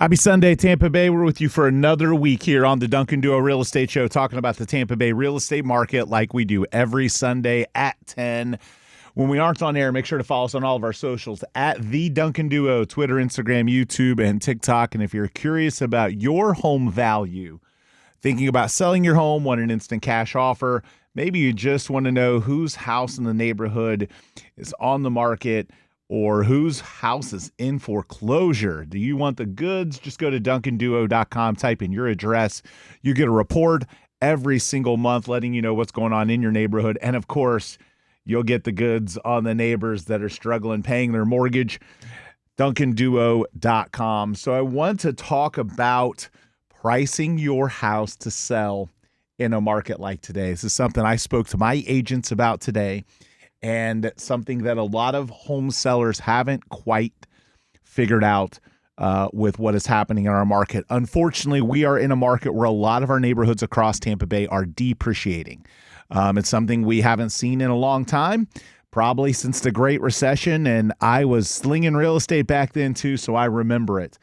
Happy Sunday, Tampa Bay. We're with you for another week here on the Duncan Duo Real Estate Show, talking about the Tampa Bay real estate market like we do every Sunday at 10. When we aren't on air, make sure to follow us on all of our socials at the Duncan Duo, Twitter, Instagram, YouTube, and TikTok. And if you're curious about your home value, thinking about selling your home, want an instant cash offer, maybe you just want to know whose house in the neighborhood is on the market or whose house is in foreclosure. Do you want the goods? Just go to duncanduo.com, type in your address. You get a report every single month letting you know what's going on in your neighborhood. And of course, you'll get the goods on the neighbors that are struggling paying their mortgage. duncanduo.com. So I want to talk about pricing your house to sell in a market like today. This is something I spoke to my agents about today, and something that a lot of home sellers haven't quite figured out with what is happening in our market. Unfortunately, we are in a market where a lot of our neighborhoods across Tampa Bay are depreciating. It's something we haven't seen in a long time, probably since the Great Recession, and I was slinging real estate back then too, so I remember it.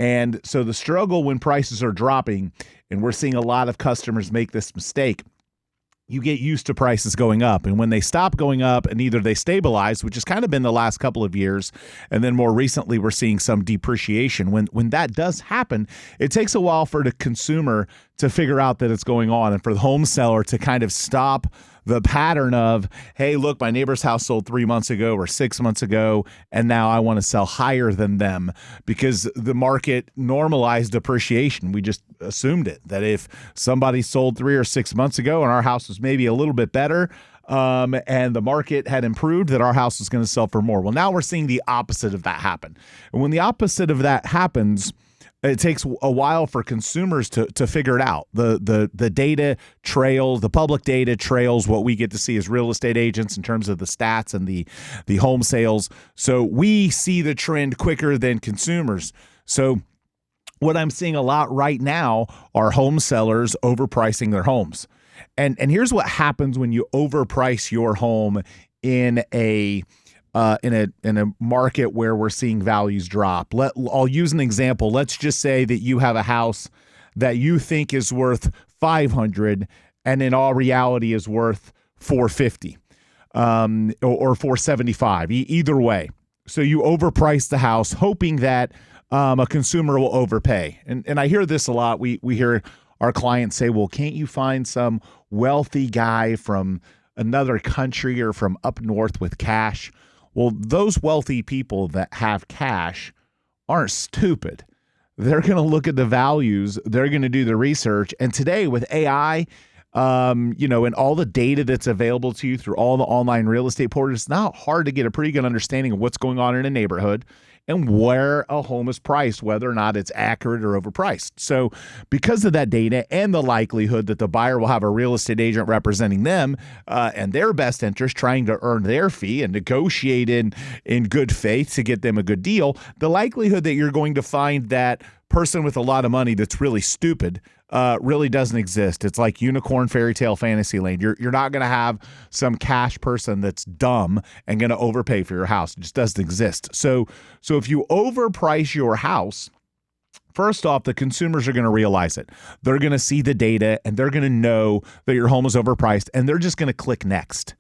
And so the struggle when prices are dropping, and we're seeing a lot of customers make this mistake, you get used to prices going up. And when they stop going up and either they stabilize, which has kind of been the last couple of years, and then more recently we're seeing some depreciation. When that does happen, it takes a while for the consumer to figure out that it's going on, and for the home seller to kind of stop the pattern of, hey, look, my neighbor's house sold 3 months ago or 6 months ago, and now I want to sell higher than them, because the market normalized appreciation. We just assumed it, that if somebody sold 3 or 6 months ago and our house was maybe a little bit better, and the market had improved, that our house was going to sell for more. Well, now we're seeing the opposite of that happen. And when the opposite of that happens, it takes a while for consumers to figure it out. The data trails, the public data trails what we get to see as real estate agents in terms of the stats and the home sales. So we see the trend quicker than consumers. So what I'm seeing a lot right now are home sellers overpricing their homes. And here's what happens when you overprice your home in a market where we're seeing values drop. I'll use an example. Let's just say that you have a house that you think is worth $500, and in all reality is worth $450, or $475. Either way. So you overprice the house, hoping that a consumer will overpay. And I hear this a lot. We hear our clients say, "Well, can't you find some wealthy guy from another country or from up north with cash?" Well, those wealthy people that have cash aren't stupid. They're going to look at the values. They're going to do the research. And today with AI, and all the data that's available to you through all the online real estate portals, it's not hard to get a pretty good understanding of what's going on in a neighborhood and where a home is priced, whether or not it's accurate or overpriced. So because of that data and the likelihood that the buyer will have a real estate agent representing them and their best interest, trying to earn their fee and negotiate in good faith to get them a good deal, the likelihood that you're going to find that person with a lot of money that's really stupid really doesn't exist. It's like unicorn fairy tale fantasy land. You're not going to have some cash person that's dumb and going to overpay for your house. It just doesn't exist. So if you overprice your house, first off, the consumers are going to realize it. They're going to see the data and they're going to know that your home is overpriced, and they're just going to click next.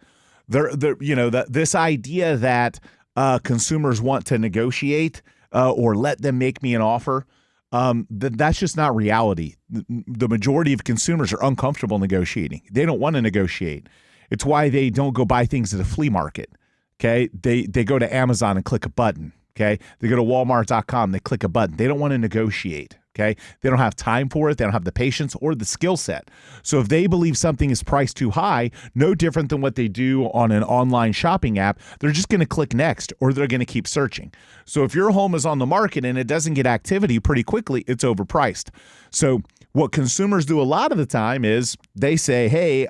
This idea that consumers want to negotiate or let them make me an offer, that's just not reality. The majority of consumers are uncomfortable negotiating. They don't want to negotiate. It's why they don't go buy things at a flea market. Okay. They go to Amazon and click a button. Okay. They go to Walmart.com, they click a button. They don't want to negotiate. Okay. They don't have time for it. They don't have the patience or the skill set. So if they believe something is priced too high, no different than what they do on an online shopping app, they're just going to click next, or they're going to keep searching. So if your home is on the market and it doesn't get activity pretty quickly, it's overpriced. So what consumers do a lot of the time is they say, hey,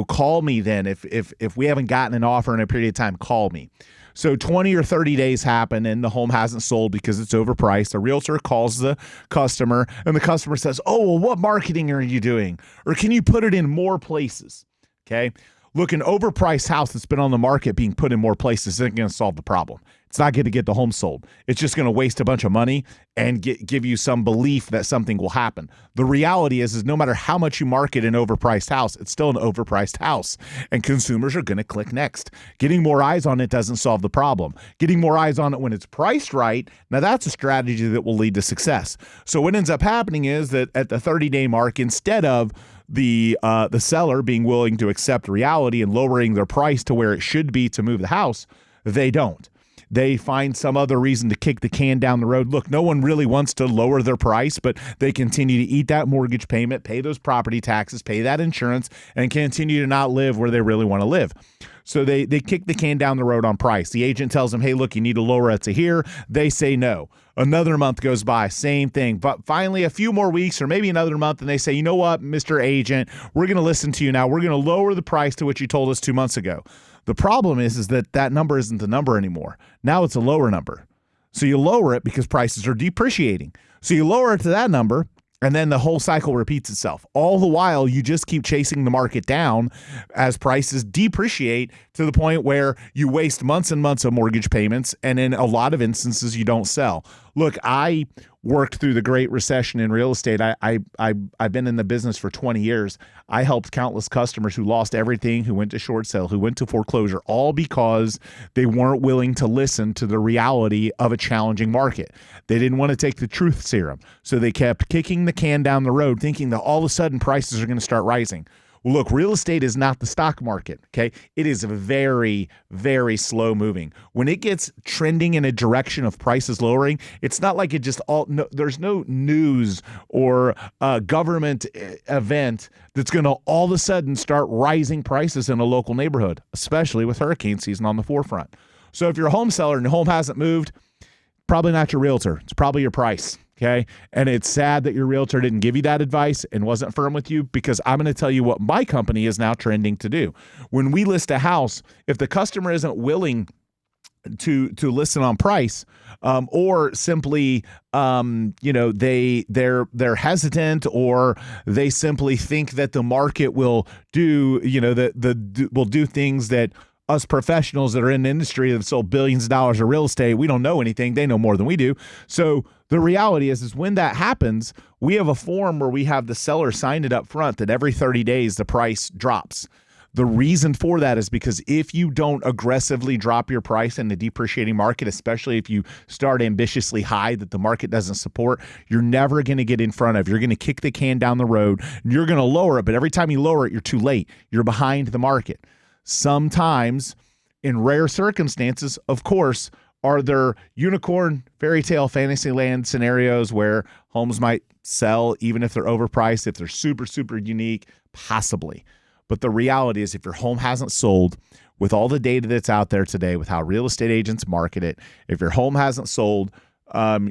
call me then. If we haven't gotten an offer in a period of time, call me. So 20 or 30 days happen and the home hasn't sold because it's overpriced. A realtor calls the customer and the customer says, oh, well, what marketing are you doing? Or can you put it in more places? Okay. Look, an overpriced house that's been on the market being put in more places isn't going to solve the problem. It's not going to get the home sold. It's just going to waste a bunch of money and give you some belief that something will happen. The reality is no matter how much you market an overpriced house, it's still an overpriced house, and consumers are going to click next. Getting more eyes on it doesn't solve the problem. Getting more eyes on it when it's priced right, now that's a strategy that will lead to success. So what ends up happening is that at the 30-day mark, instead of the seller being willing to accept reality and lowering their price to where it should be to move the house, they don't. They find some other reason to kick the can down the road. Look, no one really wants to lower their price, but they continue to eat that mortgage payment, pay those property taxes, pay that insurance, and continue to not live where they really want to live. So they kick the can down the road on price. The agent tells them, hey, look, you need to lower it to here. They say no. Another month goes by, same thing. But finally, a few more weeks or maybe another month, and they say, you know what, Mr. Agent, we're going to listen to you now. We're going to lower the price to what you told us 2 months ago. The problem is that number isn't the number anymore. Now it's a lower number. So you lower it because prices are depreciating. So you lower it to that number, and then the whole cycle repeats itself. All the while, you just keep chasing the market down as prices depreciate to the point where you waste months and months of mortgage payments, and in a lot of instances, you don't sell. Look, I worked through the Great Recession in real estate. I've been in the business for 20 years. I helped countless customers who lost everything, who went to short sale, who went to foreclosure, all because they weren't willing to listen to the reality of a challenging market. They didn't want to take the truth serum. So they kept kicking the can down the road, thinking that all of a sudden prices are going to start rising. Well, look, real estate is not the stock market, okay? It is very, very slow moving. When it gets trending in a direction of prices lowering, it's not like it just there's no news or government event that's going to all of a sudden start rising prices in a local neighborhood, especially with hurricane season on the forefront. So if you're a home seller and your home hasn't moved, probably not your realtor. It's probably your price. Okay. And it's sad that your realtor didn't give you that advice and wasn't firm with you, because I'm going to tell you what my company is now trending to do. When we list a house, if the customer isn't willing to listen on price, or simply, they're hesitant, or they simply think that the market will do, will do things that us professionals that are in the industry that have sold billions of dollars of real estate, we don't know anything. They know more than we do. So the reality is when that happens, we have a form where we have the seller sign it up front that every 30 days the price drops. The reason for that is because if you don't aggressively drop your price in the depreciating market, especially if you start ambitiously high that the market doesn't support, you're never going to get in front of. You're going to kick the can down the road. You're going to lower it, but every time you lower it, you're too late. You're behind the market. Sometimes, in rare circumstances, of course, are there unicorn, fairy tale, fantasy land scenarios where homes might sell even if they're overpriced, if they're super, super unique? Possibly. But the reality is if your home hasn't sold, with all the data that's out there today, with how real estate agents market it, if your home hasn't sold,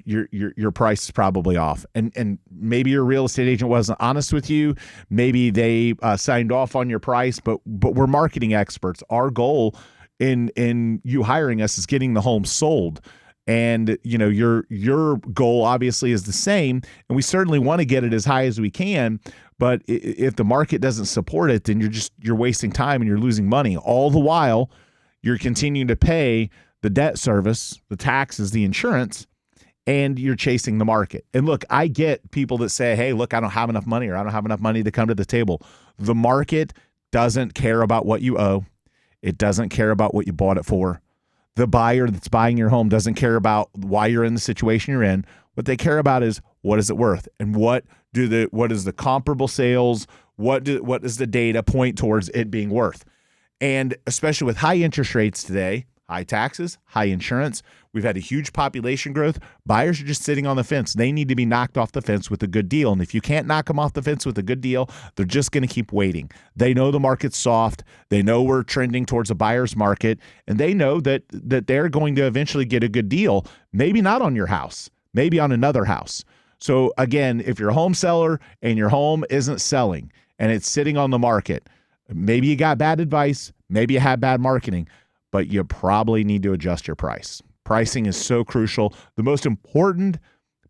your price is probably off. And maybe your real estate agent wasn't honest with you. Maybe they signed off on your price, but we're marketing experts. Our goal in you hiring us is getting the home sold. And your goal obviously is the same, and we certainly want to get it as high as we can. But if the market doesn't support it, then you're wasting time and you're losing money. All the while, you're continuing to pay the debt service, the taxes, the insurance, and you're chasing the market. And look, I get people that say, hey, look, I don't have enough money, or I don't have enough money to come to the table. The market doesn't care about what you owe. It doesn't care about what you bought it for. The buyer that's buying your home doesn't care about why you're in the situation you're in. What they care about is what is it worth, and what is the comparable sales, what does the data point towards it being worth. And especially with high interest rates today, high taxes, high insurance, we've had a huge population growth. Buyers are just sitting on the fence. They need to be knocked off the fence with a good deal. And if you can't knock them off the fence with a good deal, they're just going to keep waiting. They know the market's soft. They know we're trending towards a buyer's market. And they know that they're going to eventually get a good deal, maybe not on your house, maybe on another house. So again, if you're a home seller and your home isn't selling and it's sitting on the market, maybe you got bad advice, maybe you had bad marketing, but you probably need to adjust your price. Pricing is so crucial. The most important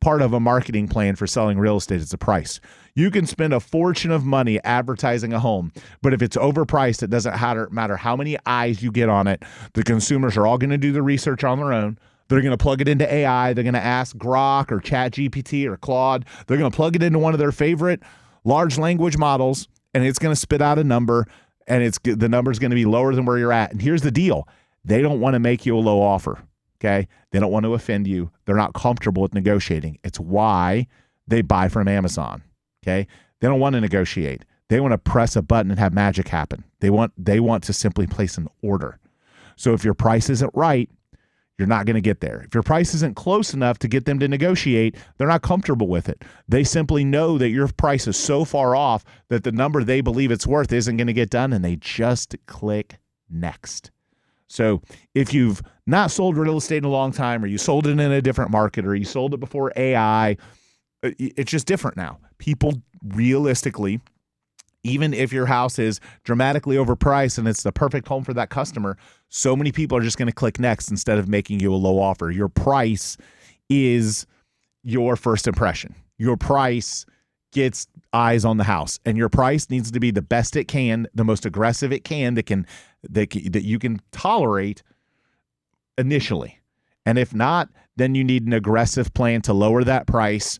part of a marketing plan for selling real estate is the price. You can spend a fortune of money advertising a home, but if it's overpriced, it doesn't matter how many eyes you get on it. The consumers are all going to do the research on their own. They're going to plug it into AI. They're going to ask Grok or ChatGPT or Claude. They're going to plug it into one of their favorite large language models, and it's going to spit out a number, and the number is going to be lower than where you're at. And here's the deal. They don't want to make you a low offer, okay? They don't want to offend you. They're not comfortable with negotiating. It's why they buy from Amazon, okay? They don't want to negotiate. They want to press a button and have magic happen. They want to simply place an order. So if your price isn't right, you're not going to get there. If your price isn't close enough to get them to negotiate, they're not comfortable with it. They simply know that your price is so far off that the number they believe it's worth isn't going to get done, and they just click next. So if you've not sold real estate in a long time, or you sold it in a different market, or you sold it before AI, it's just different now. People realistically, even if your house is dramatically overpriced and it's the perfect home for that customer, so many people are just going to click next instead of making you a low offer. Your price is your first impression. Your price gets eyes on the house, and your price needs to be the best it can, the most aggressive it can, that you can tolerate initially. And if not, then you need an aggressive plan to lower that price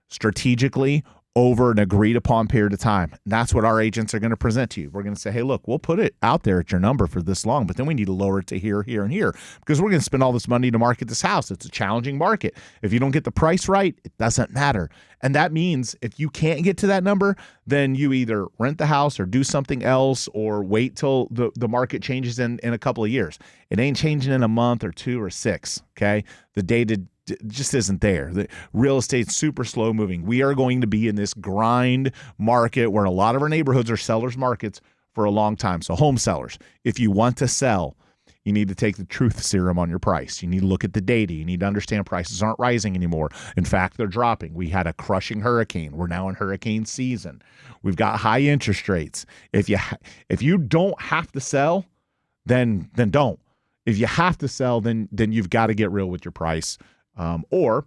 strategically over an agreed upon period of time. And that's what our agents are going to present to you. We're going to say, hey, look, we'll put it out there at your number for this long, but then we need to lower it to here, here, and here, because we're going to spend all this money to market this house. It's a challenging market. If you don't get the price right, it doesn't matter. And that means if you can't get to that number, then you either rent the house or do something else, or wait till the market changes in a couple of years. It ain't changing in a month or 2 or 6, okay? The data just isn't there. The real estate's super slow moving. We are going to be in this grind market where a lot of our neighborhoods are sellers markets for a long time. So home sellers, if you want to sell, you need to take the truth serum on your price. You need to look at the data. You need to understand prices aren't rising anymore. In fact, they're dropping. We had a crushing hurricane. We're now in hurricane season. We've got high interest rates. If you don't have to sell, then don't. If you have to sell, then you've got to get real with your price. Or,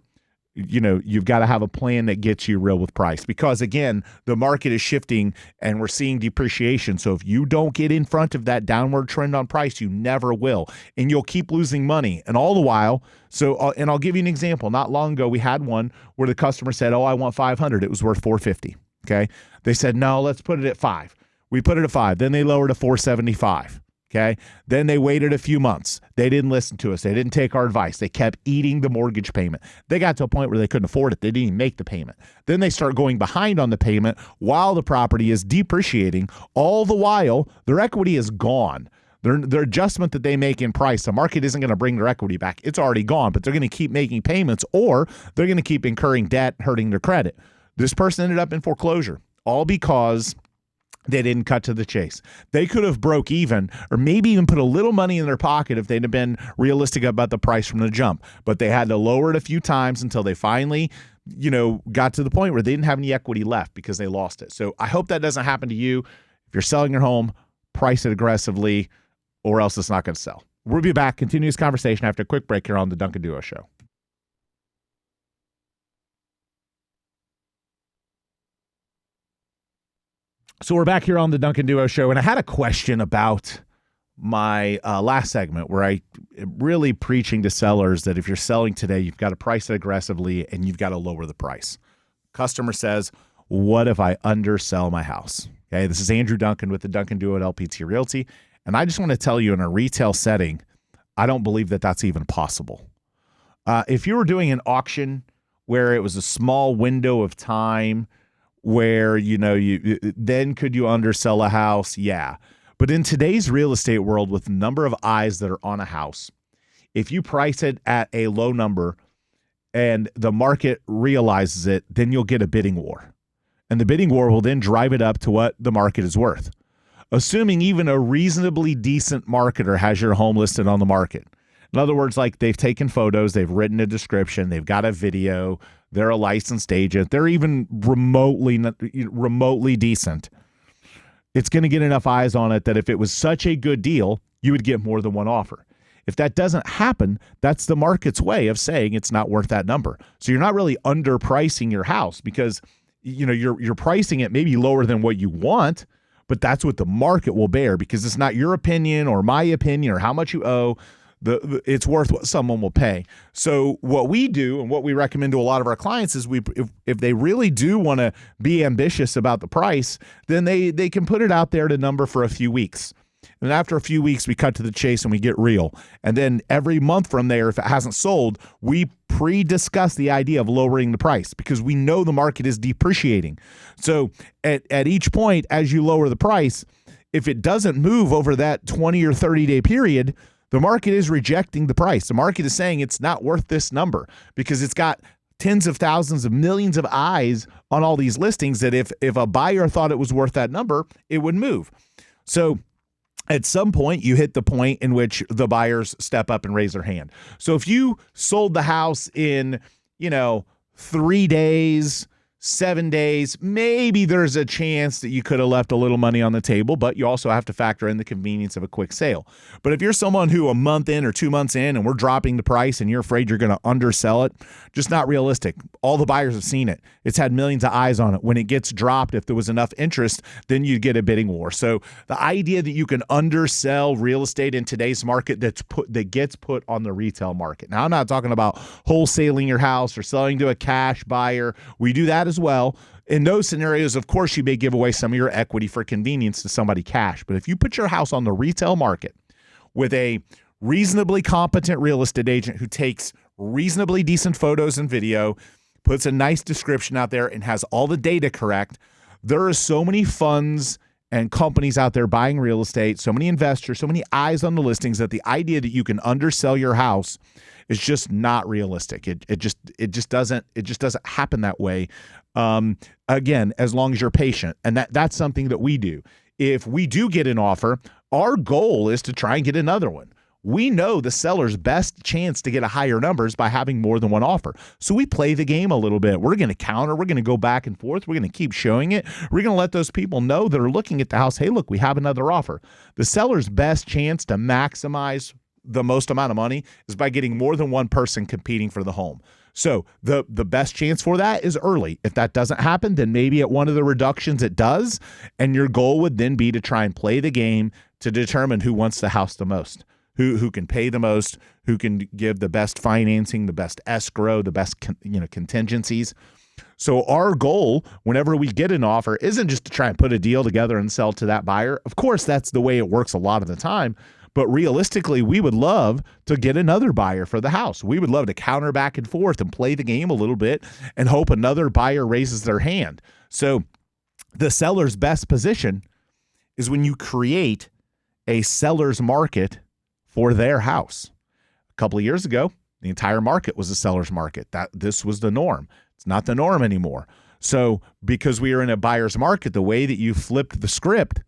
you've got to have a plan that gets you real with price, because again, the market is shifting and we're seeing depreciation. So if you don't get in front of that downward trend on price, you never will, and you'll keep losing money. And all the while, and I'll give you an example. Not long ago, we had one where the customer said, oh, I want 500. It was worth 450. Okay. They said, no, let's put it at 5. We put it at 5. Then they lowered to 475. Okay. Then they waited a few months. They didn't listen to us. They didn't take our advice. They kept eating the mortgage payment. They got to a point where they couldn't afford it. They didn't even make the payment. Then they start going behind on the payment while the property is depreciating. All the while, their equity is gone. Their adjustment that they make in price, the market isn't going to bring their equity back. It's already gone, but they're going to keep making payments, or they're going to keep incurring debt, hurting their credit. This person ended up in foreclosure, all because they didn't cut to the chase. They could have broke even, or maybe even put a little money in their pocket if they'd have been realistic about the price from the jump. But they had to lower it a few times until they finally, got to the point where they didn't have any equity left because they lost it. So I hope that doesn't happen to you. If you're selling your home, price it aggressively, or else it's not going to sell. We'll be back. Continue this conversation after a quick break here on the Duncan Duo Show. So we're back here on the Duncan Duo Show, and I had a question about my last segment where I am really preaching to sellers that if you're selling today, you've got to price it aggressively and you've got to lower the price. Customer says, what if I undersell my house? Okay, this is Andrew Duncan with the Duncan Duo at LPT Realty, and I just want to tell you, in a retail setting, I don't believe that that's even possible. If you were doing an auction where it was a small window of time where, then could you undersell a house? Yeah. But in today's real estate world, with the number of eyes that are on a house, if you price it at a low number and the market realizes it, then you'll get a bidding war. And the bidding war will then drive it up to what the market is worth. Assuming even a reasonably decent marketer has your home listed on the market. In other words, like, they've taken photos, they've written a description, they've got a video, they're a licensed agent, they're even remotely decent. It's going to get enough eyes on it that if it was such a good deal, you would get more than one offer. If that doesn't happen, that's the market's way of saying it's not worth that number. So you're not really underpricing your house because you're pricing it maybe lower than what you want, but that's what the market will bear because it's not your opinion or my opinion or how much you owe. It's worth what someone will pay. So what we do and what we recommend to a lot of our clients is if they really do want to be ambitious about the price, then they can put it out there to number for a few weeks. And after a few weeks, we cut to the chase and we get real. And then every month from there, if it hasn't sold, we pre-discuss the idea of lowering the price because we know the market is depreciating. So at each point, as you lower the price, if it doesn't move over that 20 or 30-day period, the market is rejecting the price. The market is saying it's not worth this number because it's got tens of thousands of millions of eyes on all these listings that if a buyer thought it was worth that number, it would move. So at some point, you hit the point in which the buyers step up and raise their hand. So if you sold the house in, 3 days, 7 days, maybe there's a chance that you could have left a little money on the table, but you also have to factor in the convenience of a quick sale. But if you're someone who a month in or 2 months in and we're dropping the price and you're afraid you're going to undersell it, just not realistic. All the buyers have seen it. It's had millions of eyes on it. When it gets dropped, if there was enough interest, then you get a bidding war. So the idea that you can undersell real estate in today's market that gets put on the retail market. Now, I'm not talking about wholesaling your house or selling to a cash buyer. We do that as well. In those scenarios, of course, you may give away some of your equity for convenience to somebody cash. But if you put your house on the retail market with a reasonably competent real estate agent who takes reasonably decent photos and video, puts a nice description out there, and has all the data correct, there are so many funds and companies out there buying real estate, so many investors, so many eyes on the listings that the idea that you can undersell your house is just not realistic. It just doesn't happen that way. Again, as long as you're patient, and that's something that we do. If we do get an offer, our goal is to try and get another one. We know the seller's best chance to get a higher number is by having more than one offer. So we play the game a little bit. We're going to counter. We're going to go back and forth. We're going to keep showing it. We're going to let those people know that are looking at the house, hey, look, we have another offer. The seller's best chance to maximize the most amount of money is by getting more than one person competing for the home. So the best chance for that is early. If that doesn't happen, then maybe at one of the reductions it does. And your goal would then be to try and play the game to determine who wants the house the most. Who can pay the most, who can give the best financing, the best escrow, the best contingencies. So our goal, whenever we get an offer, isn't just to try and put a deal together and sell to that buyer. Of course, that's the way it works a lot of the time. But realistically, we would love to get another buyer for the house. We would love to counter back and forth and play the game a little bit and hope another buyer raises their hand. So the seller's best position is when you create a seller's market for their house. A couple of years ago, the entire market was a seller's market. This was the norm. It's not the norm anymore. So because we are in a buyer's market, the way that you flipped the script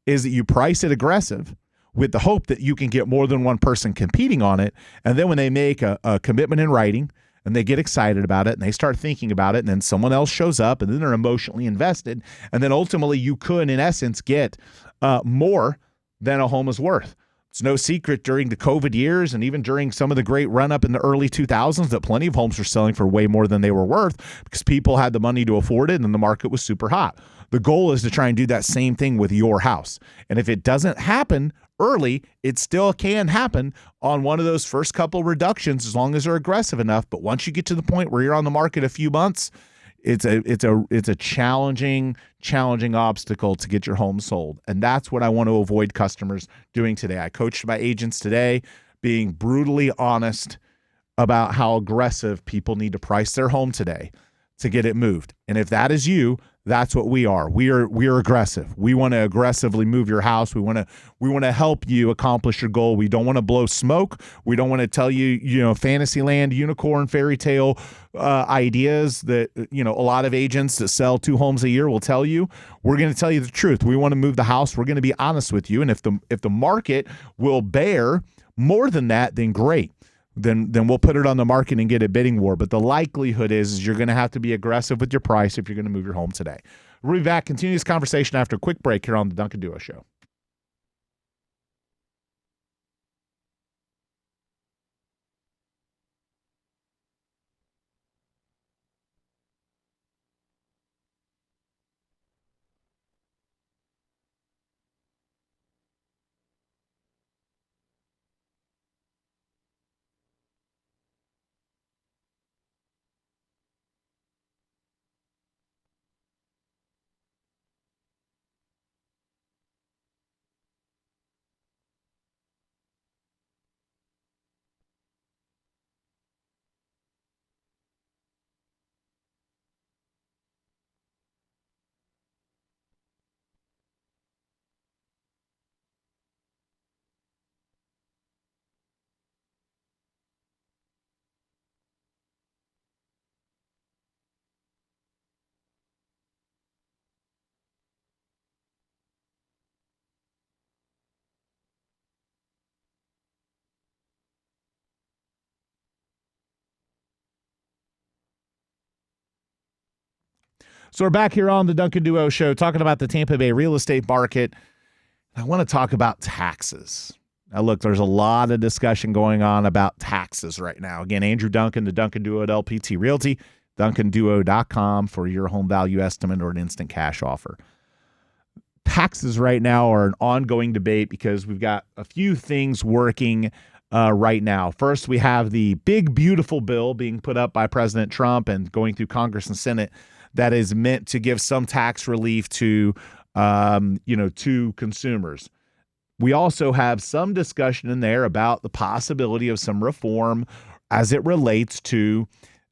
is that you price it aggressive with the hope that you can get more than one person competing on it. And then when they make a commitment in writing and they get excited about it and they start thinking about it, and then someone else shows up and then they're emotionally invested. And then ultimately you could, in essence, get more than a home is worth. It's no secret during the COVID years and even during some of the great run-up in the early 2000s that plenty of homes were selling for way more than they were worth because people had the money to afford it and the market was super hot. The goal is to try and do that same thing with your house. And if it doesn't happen early, it still can happen on one of those first couple reductions as long as they're aggressive enough. But once you get to the point where you're on the market a few months, it's a challenging obstacle to get your home sold. And that's what I want to avoid customers doing today. I coached my agents today, being brutally honest about how aggressive people need to price their home today to get it moved. And if that is you, that's what we are. We are aggressive. We want to aggressively move your house. We want to help you accomplish your goal. We don't want to blow smoke. We don't want to tell you, Fantasyland, unicorn, fairy tale ideas that, a lot of agents that sell 2 homes a year will tell you. We're going to tell you the truth. We want to move the house. We're going to be honest with you. And if the market will bear more than that, then great. Then we'll put it on the market and get a bidding war. But the likelihood is you're going to have to be aggressive with your price if you're going to move your home today. We'll be back. Continue this conversation after a quick break here on the Duncan Duo Show. So we're back here on the Duncan Duo Show talking about the Tampa Bay real estate market. I want to talk about taxes. Now, look, there's a lot of discussion going on about taxes right now. Again, Andrew Duncan, the Duncan Duo at LPT Realty, DuncanDuo.com for your home value estimate or an instant cash offer. Taxes right now are an ongoing debate because we've got a few things working right now. First, we have the big, beautiful bill being put up by President Trump and going through Congress and Senate that is meant to give some tax relief to, to consumers. We also have some discussion in there about the possibility of some reform as it relates to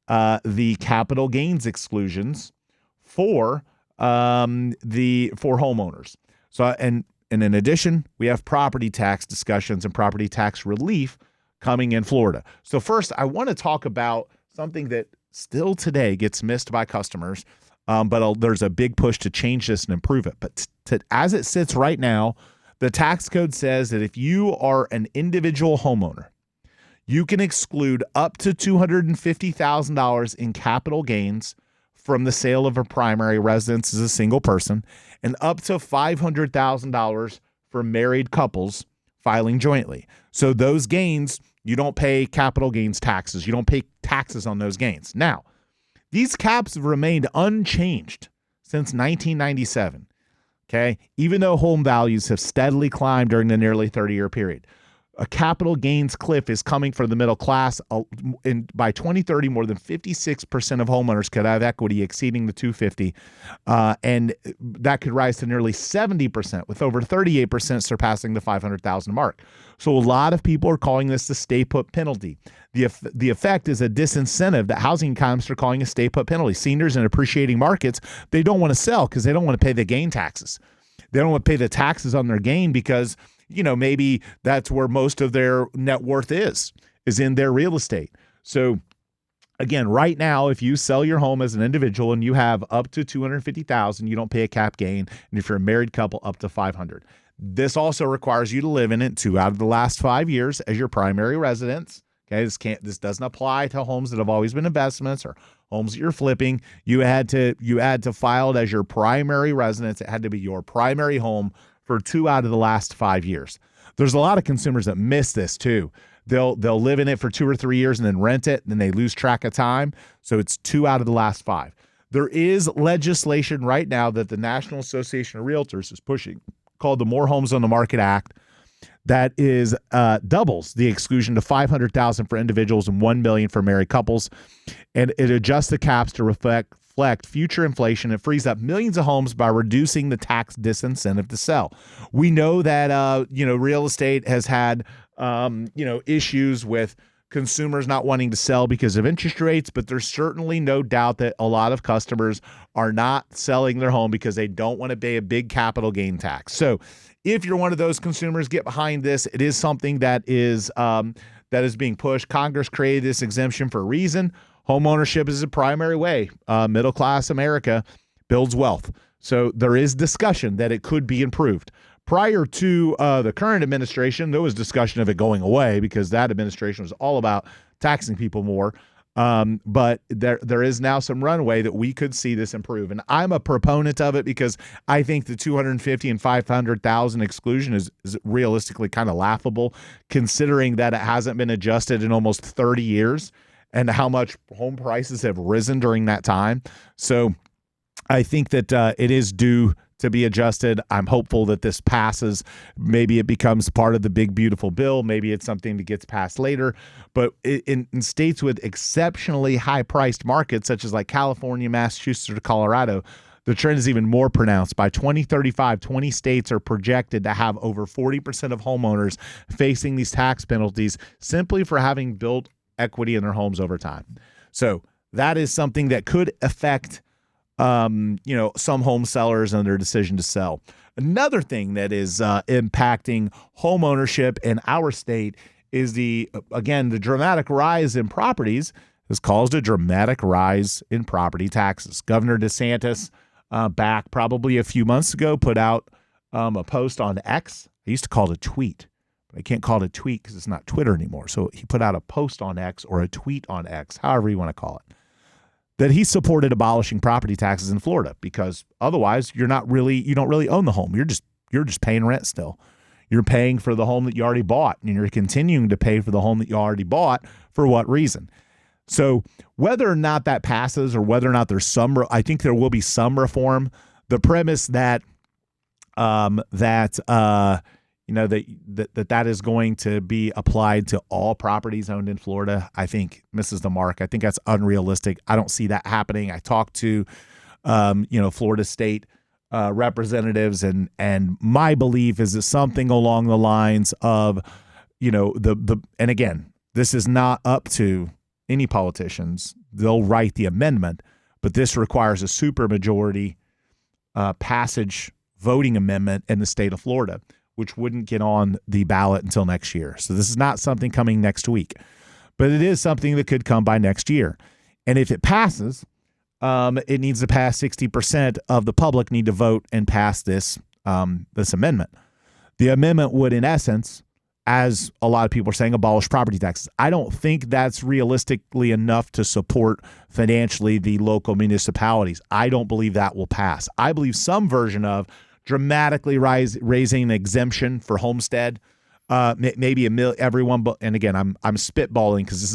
the capital gains exclusions for homeowners. So, and in addition, we have property tax discussions and property tax relief coming in Florida. So first, I want to talk about something that still today gets missed by customers, but there's a big push to change this and improve it. But as it sits right now, the tax code says that if you are an individual homeowner, you can exclude up to $250,000 in capital gains from the sale of a primary residence as a single person, and up to $500,000 for married couples filing jointly. So those gains, you don't pay capital gains taxes. You don't pay taxes on those gains. Now, these caps have remained unchanged since 1997, okay? Even though home values have steadily climbed during the nearly 30-year period. A capital gains cliff is coming for the middle class. By 2030, more than 56% of homeowners could have equity exceeding the 250, and that could rise to nearly 70%, with over 38% surpassing the 500,000 mark. So a lot of people are calling this the stay put penalty. The effect is a disincentive that housing economists are calling a stay put penalty. Seniors in appreciating markets, they don't want to sell because they don't want to pay the gain taxes. They don't want to pay the taxes on their gain because maybe that's where most of their net worth is in their real estate. So again, right now, if you sell your home as an individual and you have up to $250,000, you don't pay a cap gain. And if you're a married couple, up to $500,000. This also requires you to live in it 2 out of the last 5 years as your primary residence. Okay, this doesn't apply to homes that have always been investments or homes that you're flipping. You had to file it as your primary residence. It had to be your primary home for 2 out of the last 5 years. There's a lot of consumers that miss this too. They'll live in it for 2 or 3 years and then rent it, and then they lose track of time. So it's 2 out of the last 5. There is legislation right now that the National Association of Realtors is pushing called the More Homes on the Market Act that is doubles the exclusion to $500,000 for individuals and $1 million for married couples, and it adjusts the caps to reflect future inflation. It frees up millions of homes by reducing the tax disincentive to sell. We know that real estate has had issues with consumers not wanting to sell because of interest rates, but there's certainly no doubt that a lot of customers are not selling their home because they don't want to pay a big capital gain tax. So if you're one of those consumers, get behind this. It is something that is being pushed. Congress created this exemption for a reason. Home ownership is a primary way middle-class America builds wealth. So there is discussion that it could be improved. Prior to the current administration, there was discussion of it going away because that administration was all about taxing people more. But there is now some runway that we could see this improve. And I'm a proponent of it because I think the 250 and 500,000 exclusion is realistically kind of laughable, considering that it hasn't been adjusted in almost 30 years and how much home prices have risen during that time. So I think that it is due to be adjusted. I'm hopeful that this passes. Maybe it becomes part of the big, beautiful bill. Maybe it's something that gets passed later. But in states with exceptionally high-priced markets, such as like California, Massachusetts, or Colorado, the trend is even more pronounced. By 2035, 20 states are projected to have over 40% of homeowners facing these tax penalties simply for having built equity in their homes over time. So that is something that could affect some home sellers and their decision to sell. Another thing that is impacting home ownership in our state is the dramatic rise in properties has caused a dramatic rise in property taxes. Governor DeSantis, back probably a few months ago, put out a post on X. I used to call it a tweet, but I can't call it a tweet because it's not Twitter anymore. So he put out a post on X or a tweet on X, however you want to call it. that he supported abolishing property taxes in Florida, because otherwise you don't really own the home. You're just paying rent still. You're paying for the home that you already bought, and you're continuing to pay for the home that you already bought. For what reason? So whether or not that passes, or whether or not there's I think there will be some reform. The premise that that is going to be applied to all properties owned in Florida, I think misses the mark. I think that's unrealistic. I don't see that happening. I talked to Florida State representatives, and my belief is that something along the lines of, and again, this is not up to any politicians. They'll write the amendment, but this requires a supermajority passage voting amendment in the state of Florida, which wouldn't get on the ballot until next year. So this is not something coming next week, but it is something that could come by next year. And if it passes, it needs to pass. 60% of the public need to vote and pass this amendment. The amendment would, in essence, as a lot of people are saying, abolish property taxes. I don't think that's realistically enough to support financially the local municipalities. I don't believe that will pass. I believe some version of dramatically raising an exemption for homestead, maybe everyone. But, and again, I'm spitballing because this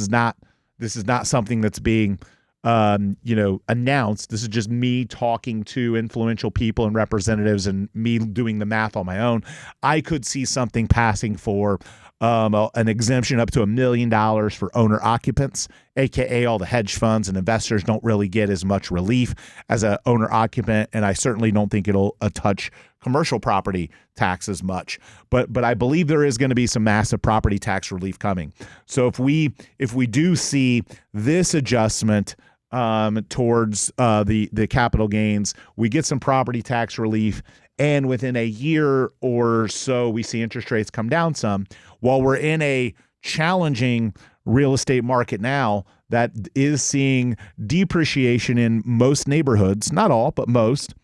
is not something that's being announced. This is just me talking to influential people and representatives and me doing the math on my own. I could see something passing for an exemption up to $1 million for owner occupants, aka all the hedge funds and investors don't really get as much relief as an owner occupant, and I certainly don't think it'll touch commercial property taxes much. But I believe there is going to be some massive property tax relief coming. So if we do see this adjustment towards the capital gains, we get some property tax relief, and within a year or so we see interest rates come down some, while we're in a challenging real estate market now that is seeing depreciation in most neighborhoods, not all, but most.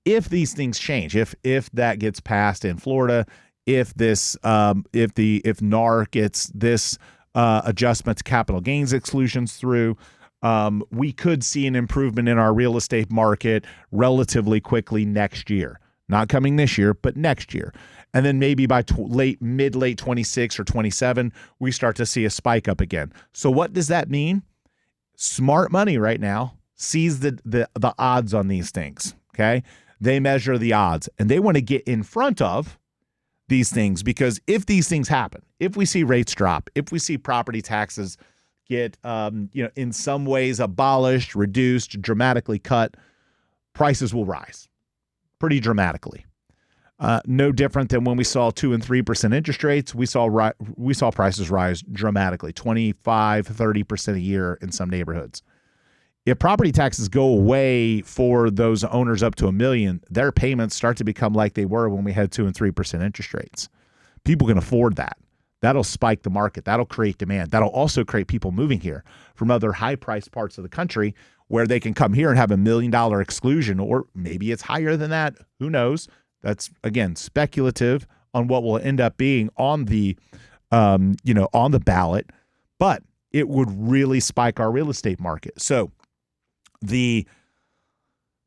If these things change, if that gets passed in Florida, if NAR gets this adjustment to capital gains exclusions through, we could see an improvement in our real estate market relatively quickly next year. Not coming this year, but next year. And then maybe by mid-late 26 or 27, we start to see a spike up again. So what does that mean? Smart money right now sees the odds on these things, okay? They measure the odds, and they want to get in front of these things, because if these things happen, if we see rates drop, if we see property taxes get in some ways abolished, reduced, dramatically cut, prices will rise pretty dramatically. No different than when we saw 2% and 3% interest rates. We saw prices rise dramatically, 25, 30% a year in some neighborhoods. If property taxes go away for those owners up to $1 million, their payments start to become like they were when we had 2% and 3% interest rates. People can afford that. That'll spike the market. That'll create demand. That'll also create people moving here from other high-priced parts of the country where they can come here and have $1 million exclusion, or maybe it's higher than that. Who knows? That's, again, speculative on what will end up being on the, on the ballot, but it would really spike our real estate market. So the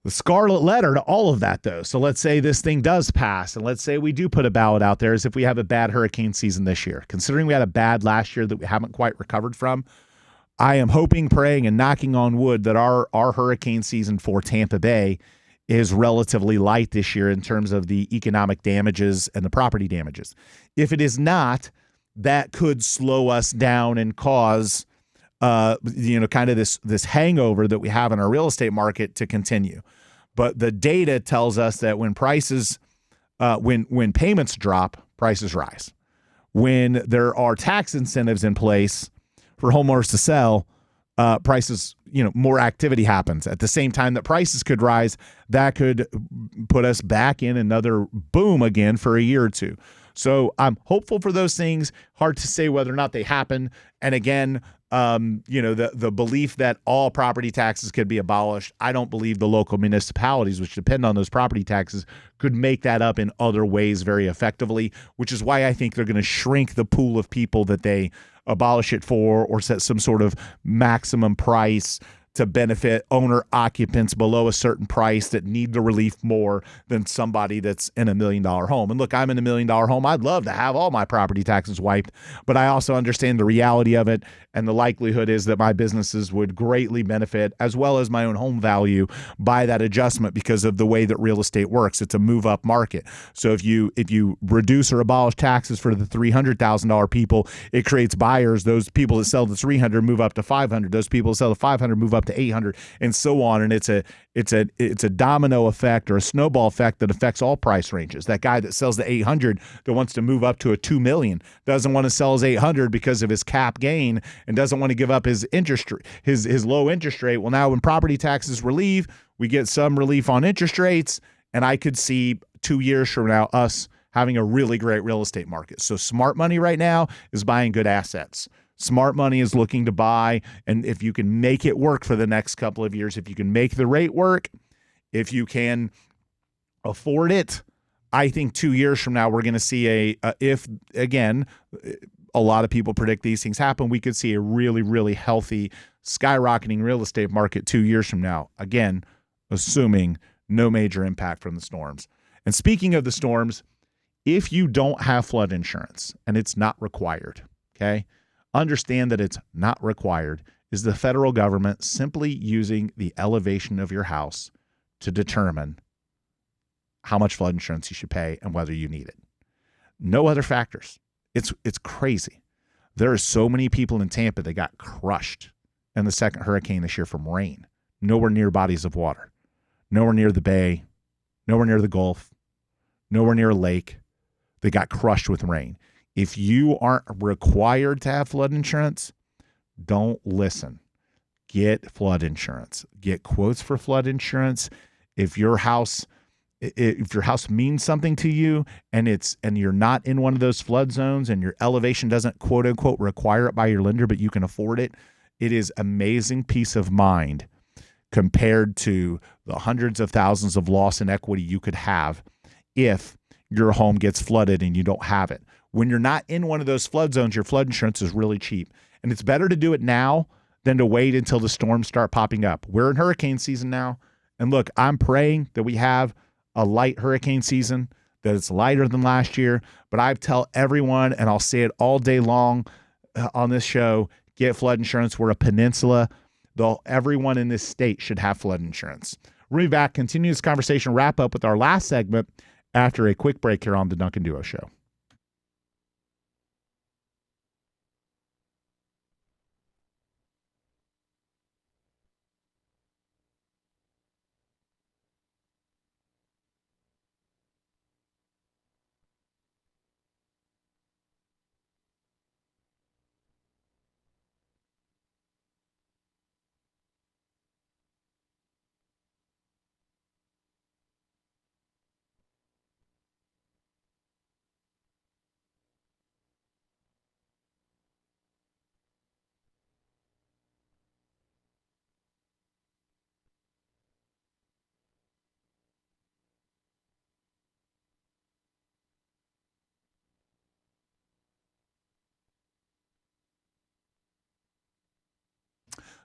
scarlet letter to all of that, though. So let's say this thing does pass, and let's say we do put a ballot out there, as if we have a bad hurricane season this year. Considering we had a bad last year that we haven't quite recovered from, I am hoping, praying, and knocking on wood that our hurricane season for Tampa Bay is relatively light this year in terms of the economic damages and the property damages. If it is not, that could slow us down and cause kind of this hangover that we have in our real estate market to continue. But the data tells us that when prices, when payments drop, prices rise. When there are tax incentives in place for homeowners to sell, prices, more activity happens. At the same time that prices could rise, that could put us back in another boom again for a year or two. So I'm hopeful for those things. Hard to say whether or not they happen. And again, the belief that all property taxes could be abolished, I don't believe the local municipalities, which depend on those property taxes, could make that up in other ways very effectively, which is why I think they're going to shrink the pool of people that they abolish it for, or set some sort of maximum price to benefit owner occupants below a certain price that need the relief more than somebody that's in $1 million home. And look, I'm in $1 million home. I'd love to have all my property taxes wiped, but I also understand the reality of it. And the likelihood is that my businesses would greatly benefit, as well as my own home value, by that adjustment because of the way that real estate works. It's a move up market. So if you reduce or abolish taxes for the $300,000 people, it creates buyers. Those people that sell the 300 move up to 500. Those people that sell the 500 move up to 800, and so on. And it's a domino effect or a snowball effect that affects all price ranges. That guy that sells the 800 that wants to move up to a 2 million doesn't want to sell his 800 because of his cap gain and doesn't want to give up his interest, his low interest rate. Well, now when property taxes relieve, we get some relief on interest rates, and I could see 2 years from now us having a really great real estate market. So smart money right now is buying good assets. Smart money is looking to buy, and if you can make it work for the next couple of years, if you can make the rate work, if you can afford it, I think 2 years from now we're going to see if again, a lot of people predict these things happen, we could see a really, really healthy, skyrocketing real estate market 2 years from now. Again, assuming no major impact from the storms. And speaking of the storms, if you don't have flood insurance, and it's not required, okay, understand that it's not required, is the federal government simply using the elevation of your house to determine how much flood insurance you should pay and whether you need it. No other factors. It's crazy. There are so many people in Tampa that got crushed in the second hurricane this year from rain. Nowhere near bodies of water. Nowhere near the bay. Nowhere near the Gulf. Nowhere near a lake. They got crushed with rain. If you aren't required to have flood insurance, don't listen. Get flood insurance. Get quotes for flood insurance. If your house means something to you and you're not in one of those flood zones and your elevation doesn't quote unquote require it by your lender, but you can afford it, it is amazing peace of mind compared to the hundreds of thousands of loss in equity you could have if your home gets flooded and you don't have it. When you're not in one of those flood zones, your flood insurance is really cheap. And it's better to do it now than to wait until the storms start popping up. We're in hurricane season now. And look, I'm praying that we have a light hurricane season, that it's lighter than last year. But I tell everyone, and I'll say it all day long on this show, get flood insurance. We're a peninsula. Everyone in this state should have flood insurance. We'll be back, continue this conversation, wrap up with our last segment after a quick break here on the Duncan Duo Show.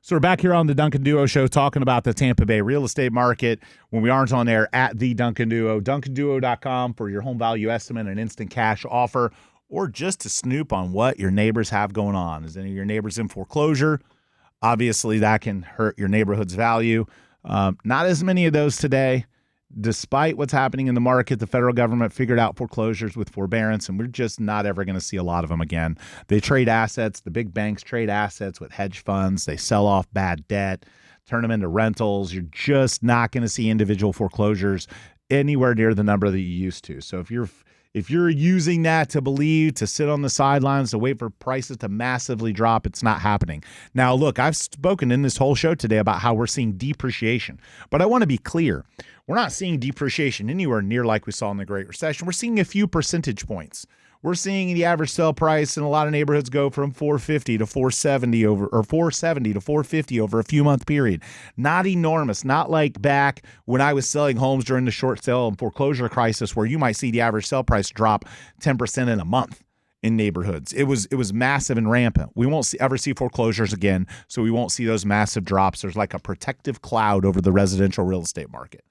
So we're back here on the Duncan Duo Show talking about the Tampa Bay real estate market when we aren't on air at the Duncan Duo. DuncanDuo.com for your home value estimate and instant cash offer, or just to snoop on what your neighbors have going on. Is any of your neighbors in foreclosure? Obviously, that can hurt your neighborhood's value. Not as many of those today. Despite what's happening in the market, the federal government figured out foreclosures with forbearance, and we're just not ever going to see a lot of them again. They trade assets. The big banks trade assets with hedge funds. They sell off bad debt, turn them into rentals. You're just not going to see individual foreclosures anywhere near the number that you used to. So if you're using that to sit on the sidelines, to wait for prices to massively drop, it's not happening. Now, look, I've spoken in this whole show today about how we're seeing depreciation, but I want to be clear. We're not seeing depreciation anywhere near like we saw in the Great Recession. We're seeing a few percentage points. We're seeing the average sale price in a lot of neighborhoods go from $450 to $470 or $470 to $450 over a few month period. Not enormous, not like back when I was selling homes during the short sale and foreclosure crisis where you might see the average sale price drop 10% in a month. in neighborhoods. It was massive and rampant. We won't ever see foreclosures again, so we won't see those massive drops. There's like a protective cloud over the residential real estate market.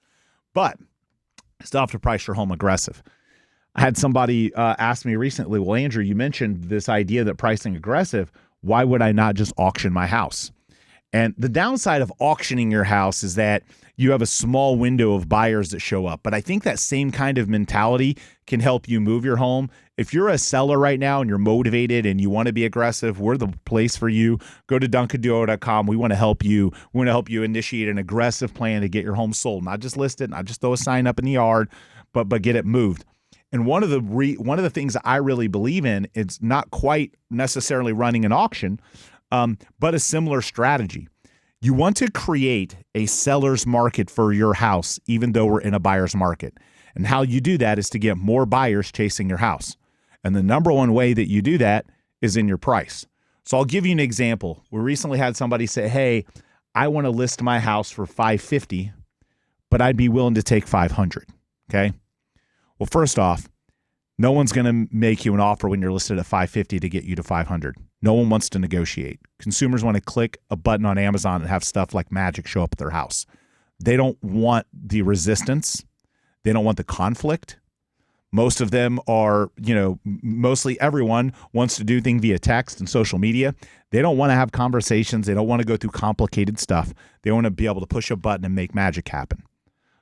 But still have to price your home aggressive. I had somebody ask me recently, well, Andrew, you mentioned this idea that pricing aggressive. Why would I not just auction my house? And the downside of auctioning your house is that you have a small window of buyers that show up. But I think that same kind of mentality can help you move your home. If you're a seller right now and you're motivated and you want to be aggressive, we're the place for you. Go to duncanduo.com. We want to help you. We want to help you initiate an aggressive plan to get your home sold. Not just list it, not just throw a sign up in the yard, but get it moved. And one of the things that I really believe in, it's not quite necessarily running an auction, but a similar strategy. You want to create a seller's market for your house, even though we're in a buyer's market. And how you do that is to get more buyers chasing your house. And the number one way that you do that is in your price. So I'll give you an example. We recently had somebody say, hey, I want to list my house for $550, but I'd be willing to take $500. Okay. Well, first off, no one's going to make you an offer when you're listed at $550 to get you to $500. No one wants to negotiate. Consumers want to click a button on Amazon and have stuff like magic show up at their house. They don't want the resistance. They don't want the conflict. Most of them are, mostly everyone wants to do things via text and social media. They don't want to have conversations. They don't want to go through complicated stuff. They want to be able to push a button and make magic happen.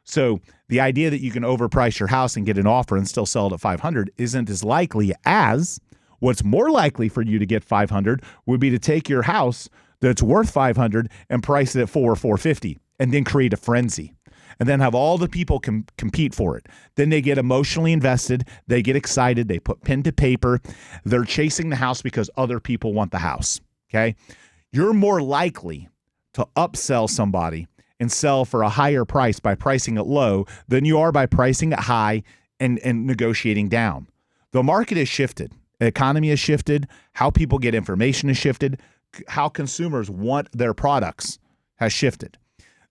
So the idea that you can overprice your house and get an offer and still sell it at $500 isn't as likely as what's more likely for you to get $500 would be to take your house that's worth $500 and price it at $400 or $450 and then create a frenzy and then have all the people compete for it. Then they get emotionally invested. They get excited. They put pen to paper. They're chasing the house because other people want the house. Okay. You're more likely to upsell somebody and sell for a higher price by pricing it low than you are by pricing it high and negotiating down. The market has shifted. The economy has shifted. How people get information has shifted. How consumers want their products has shifted.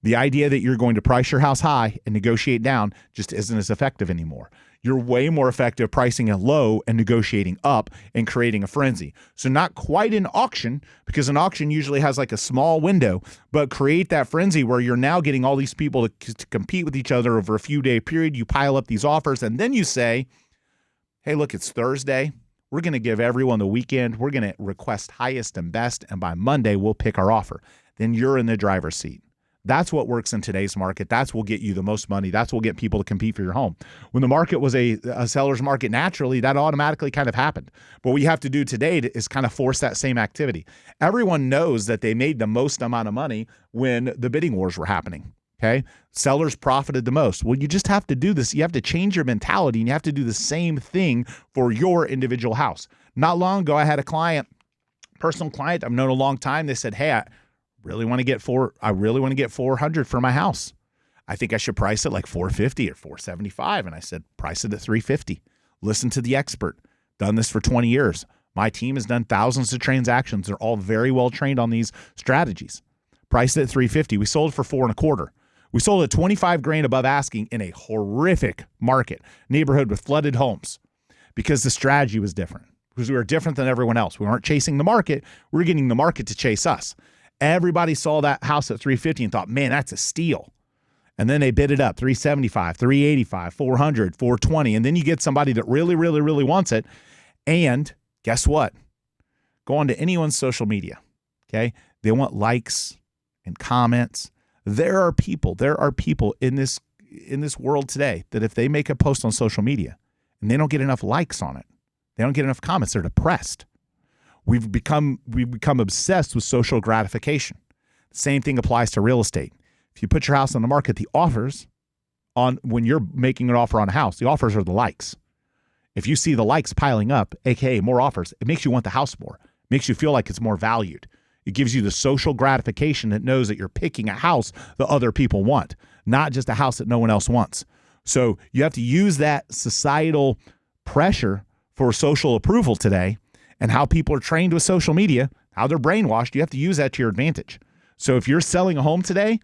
The idea that you're going to price your house high and negotiate down just isn't as effective anymore. You're way more effective pricing it low and negotiating up and creating a frenzy. So not quite an auction, because an auction usually has like a small window, but create that frenzy where you're now getting all these people to compete with each other over a few day period. You pile up these offers and then you say, hey, look, it's Thursday. We're going to give everyone the weekend. We're going to request highest and best. And by Monday, we'll pick our offer. Then you're in the driver's seat. That's what works in today's market. That's what will get you the most money. That's what will get people to compete for your home. When the market was a seller's market naturally, that automatically kind of happened. But what you have to do today is kind of force that same activity. Everyone knows that they made the most amount of money when the bidding wars were happening. Okay. Sellers profited the most. Well, you just have to do this. You have to change your mentality and you have to do the same thing for your individual house. Not long ago, I had a personal client I've known a long time. They said, hey, I really want to get $400 for my house. I think I should price it like $450 or $475. And I said, price it at $350. Listen to the expert. Done this for 20 years. My team has done thousands of transactions. They're all very well trained on these strategies. Priced it at $350. We sold it for $425. We sold it $25,000 above asking in a horrific market, neighborhood with flooded homes, because the strategy was different. Because we were different than everyone else. We weren't chasing the market. We were getting the market to chase us. Everybody saw that house at $350 and thought, man, that's a steal. And then they bid it up, $375, $385, $400, $420. And then you get somebody that really, really, really wants it. And guess what? Go on to anyone's social media. Okay. They want likes and comments. There are people in this world today that if they make a post on social media and they don't get enough likes on it, they don't get enough comments, they're depressed. We've become obsessed with social gratification. The same thing applies to real estate. If you put your house on the market, the offers when you're making an offer on a house, the offers are the likes. If you see the likes piling up, aka more offers, it makes you want the house more. It makes you feel like it's more valued. It gives you the social gratification that knows that you're picking a house that other people want, not just a house that no one else wants. So you have to use that societal pressure for social approval today. And how people are trained with social media, how they're brainwashed, you have to use that to your advantage. So if you're selling a home today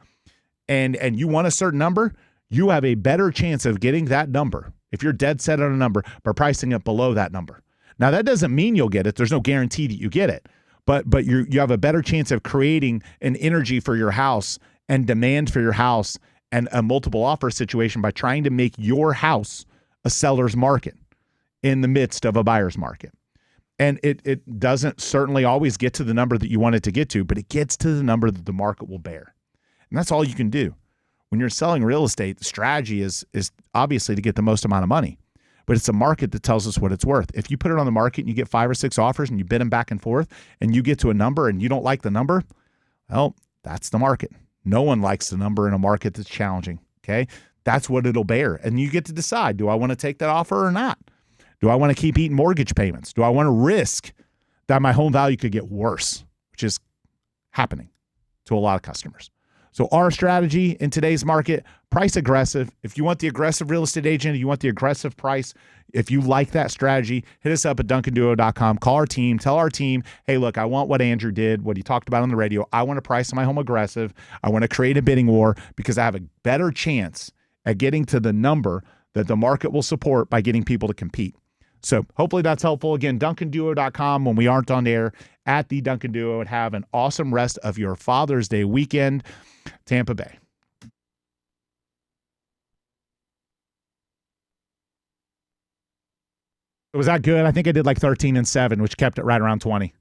and you want a certain number, you have a better chance of getting that number if you're dead set on a number by pricing it below that number. Now, that doesn't mean you'll get it. There's no guarantee that you get it. But you have a better chance of creating an energy for your house and demand for your house and a multiple offer situation by trying to make your house a seller's market in the midst of a buyer's market. And it doesn't certainly always get to the number that you want it to get to, but it gets to the number that the market will bear. And that's all you can do. When you're selling real estate, the strategy is obviously to get the most amount of money. But it's a market that tells us what it's worth. If you put it on the market and you get 5 or 6 offers and you bid them back and forth and you get to a number and you don't like the number, well, that's the market. No one likes the number in a market that's challenging, okay? That's what it'll bear. And you get to decide, do I want to take that offer or not? Do I want to keep eating mortgage payments? Do I want to risk that my home value could get worse, which is happening to a lot of customers? So our strategy in today's market, price aggressive. If you want the aggressive real estate agent, you want the aggressive price, if you like that strategy, hit us up at duncanduo.com. Call our team. Tell our team, hey, look, I want what Andrew did, what he talked about on the radio. I want to price my home aggressive. I want to create a bidding war because I have a better chance at getting to the number that the market will support by getting people to compete. So hopefully that's helpful. Again, duncanduo.com when we aren't on air at the Duncan Duo, and have an awesome rest of your Father's Day weekend. Tampa Bay. Was that good? I think I did like 13 and 7, which kept it right around 20.